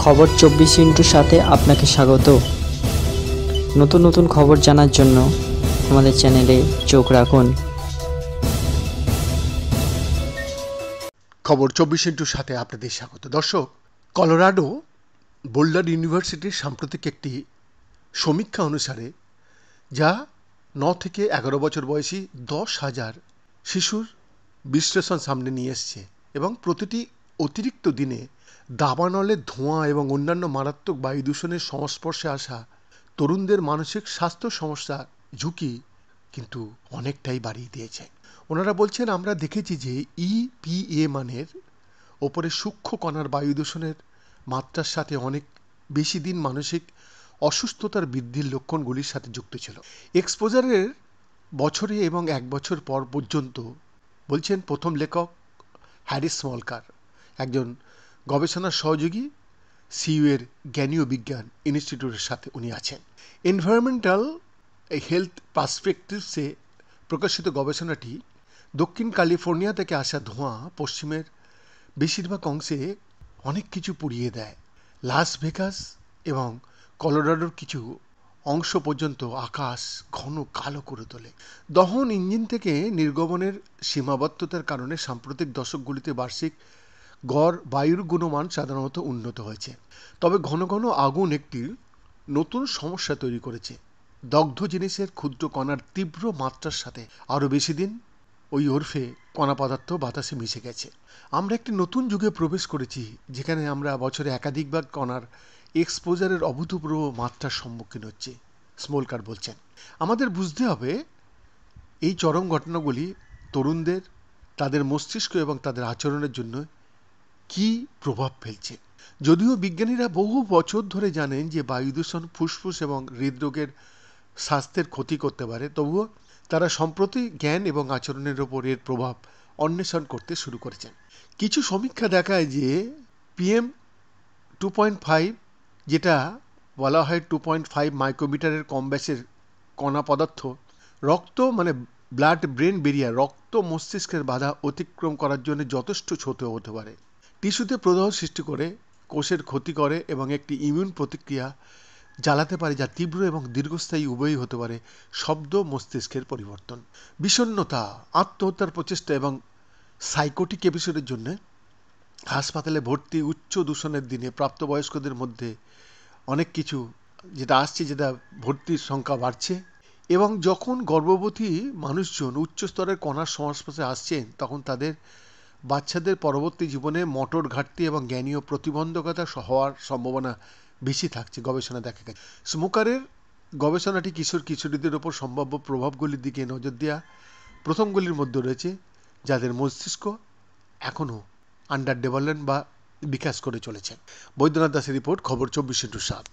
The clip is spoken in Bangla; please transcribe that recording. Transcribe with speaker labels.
Speaker 1: খবর 24 সাথে আপনাকে স্বাগত। নতুন নতুন খবর জানার জন্য আমাদের চ্যানেলে চোখ রাখুন।
Speaker 2: খবর 24 সাথে আপনাদের স্বাগত। দর্শক, কলোরাডো বোল্ডার ইউনিভার্সিটির সাম্প্রতিক একটি সমীক্ষা অনুসারে যা 9 থেকে 11 বছর বয়সী 10,000 শিশুর বিশ্লেষণ সামনে নিয়ে এসছে এবং প্রতিটি অতিরিক্ত দিনে দাবানলের ধোঁয়া এবং অন্যান্য মারাত্মক বায়ু দূষণের সংস্পর্শে আসা তরুণদের মানসিক স্বাস্থ্য সমস্যা ঝুঁকি কিন্তু অনেকটাই বাড়িয়ে দিয়েছে। ওনারা বলছেন, আমরা দেখেছি যে EPA মানের ওপরে সূক্ষ্ম কণার বায়ু দূষণের মাত্রার সাথে অনেক বেশি দিন মানসিক অসুস্থতার বৃদ্ধির লক্ষণগুলির সাথে যুক্ত ছিল। এক্সপোজারের বছরে এবং 1 বছর পর পর্যন্ত বলছেন প্রথম লেখক হ্যারিস স্মলকার, একজন গবেষণার সহযোগী সিইউ এর জ্ঞানীয় বিজ্ঞান ইনস্টিটিউটের সাথে উনি আছেন। এনভায়রনমেন্টাল হেলথ পার্সপেক্টিভসে প্রকাশিত গবেষণাটি দক্ষিণ ক্যালিফোর্নিয়া থেকে আসা ধোঁয়া পশ্চিমের বেশিরভাগ অংশে অনেক কিছু পুড়িয়ে দেয়। লাস ভেগাস এবং কলোরাডোর কিছু অংশ পর্যন্ত আকাশ ঘন কালো করে তোলে। দহন ইঞ্জিন থেকে নির্গমনের সীমাবদ্ধতার কারণে সাম্প্রতিক দশকগুলিতে বার্ষিক গড় বায়ুর গুণমান সাধারণত উন্নত হয়েছে, তবে ঘন ঘন আগুন একটি নতুন সমস্যা তৈরি করেছে। দগ্ধ জিনিসের ক্ষুদ্র কণার তীব্র মাত্রার সাথে আরও বেশি দিন ওই ওরফে কণা পদার্থ বাতাসে মিশে গেছে। আমরা একটি নতুন যুগে প্রবেশ করেছি যেখানে আমরা বছরে একাধিকবার কণার এক্সপোজারের অভূতপূর্ব মাত্রার সম্মুখীন হচ্ছে, স্মোলকার বলছেন। আমাদের বুঝতে হবে এই চরম ঘটনাগুলি তরুণদের, তাদের মস্তিষ্ক এবং তাদের আচরণের জন্য কি প্রভাব ফেলছে। যদিও বিজ্ঞানীরা বহু বছর ধরে জানেন যে বায়ু দূষণ ফুসফুস এবং হৃদরোগের স্বাস্থ্যের ক্ষতি করতে পারে, তবুও তারা সম্প্রতি জ্ঞান এবং আচরণের ওপর এর প্রভাব অন্বেষণ করতে শুরু করেছেন। কিছু সমীক্ষা দেখায় যে PM 2.5, যেটা বলা হয় 2.5 মাইক্রোমিটারের কম ব্যাসের কণা পদার্থ, রক্ত ব্লাড ব্রেন বেরিয়ার, রক্ত মস্তিষ্কের বাধা অতিক্রম করার জন্য যথেষ্ট ছোট হতে পারে। টিস্যুতে প্রদাহ সৃষ্টি করে, কোষের ক্ষতি করে এবং একটি ইমিউন প্রতিক্রিয়া জ্বালাতে পারে, যা তীব্র এবং দীর্ঘস্থায়ী উভয়ই হতে পারে। শব্দ, মস্তিষ্কের পরিবর্তন, বিষণ্ণতা, আত্মহত্যার প্রচেষ্টা এবং সাইকোটিক এপিসোডের জন্য হাসপাতালে ভর্তি, উচ্চ দূষণের দিনে প্রাপ্তবয়স্কদের মধ্যে অনেক কিছু যেটা আসছে, যেটা ভর্তির সংখ্যা বাড়ছে। এবং যখন গর্ভবতী মানুষজন উচ্চ স্তরের কণার সংস্পর্শে আসছেন, তখন তাদের বাচ্চাদের পরবর্তী জীবনে মোটর ঘাটতি এবং জ্ঞানীয় প্রতিবন্ধকতা হওয়ার সম্ভাবনা বেশি থাকছে, গবেষণা দেখা গেছে। স্মোকারের গবেষণাটি কিশোর কিশোরীদের ওপর সম্ভাব্য প্রভাবগুলির দিকে নজর দেওয়া প্রথমগুলির মধ্যে রয়েছে, যাদের মস্তিষ্ক এখনও আন্ডার ডেভেলপমেন্ট বা বিকাশ করে চলেছে। বৈদ্যনাথ দাসের রিপোর্ট, খবর 24/7।